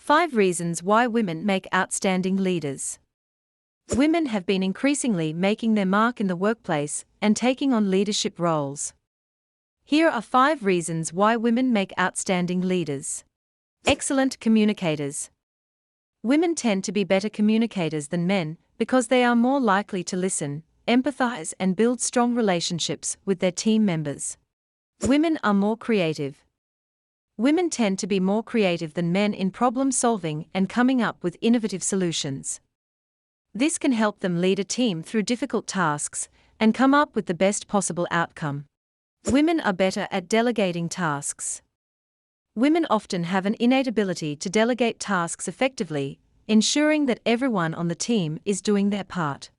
5 reasons why women make outstanding leaders. Women have been increasingly making their mark in the workplace and taking on leadership roles. Here are 5 reasons why women make outstanding leaders. Excellent communicators. Women tend to be better communicators than men because they are more likely to listen, empathize, and build strong relationships with their team members. Women are more creative. Women tend to be more creative than men in problem solving and coming up with innovative solutions. This can help them lead a team through difficult tasks and come up with the best possible outcome. Women are better at delegating tasks. Women often have an innate ability to delegate tasks effectively, ensuring that everyone on the team is doing their part.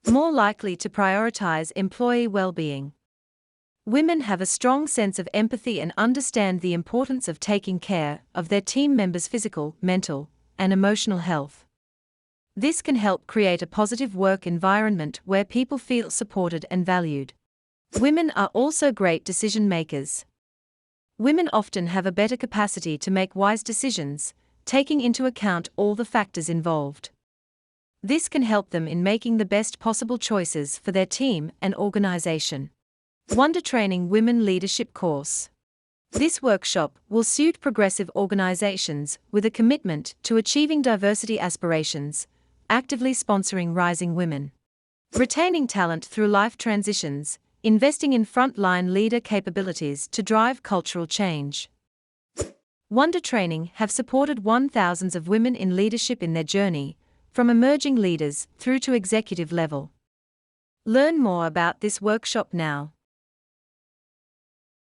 More likely to prioritize employee well-being. Women have a strong sense of empathy and understand the importance of taking care of their team members' physical, mental, and emotional health. This can help create a positive work environment where people feel supported and valued. Women are also great decision makers. Women often have a better capacity to make wise decisions, taking into account all the factors involved. This can help them in making the best possible choices for their team and organization. WunderTraining Women Leadership Course. This workshop will suit progressive organizations with a commitment to achieving diversity aspirations, actively sponsoring rising women, retaining talent through life transitions, investing in frontline leader capabilities to drive cultural change. WunderTraining have supported thousands of women in leadership in their journey, from emerging leaders through to executive level. Learn more about this workshop now.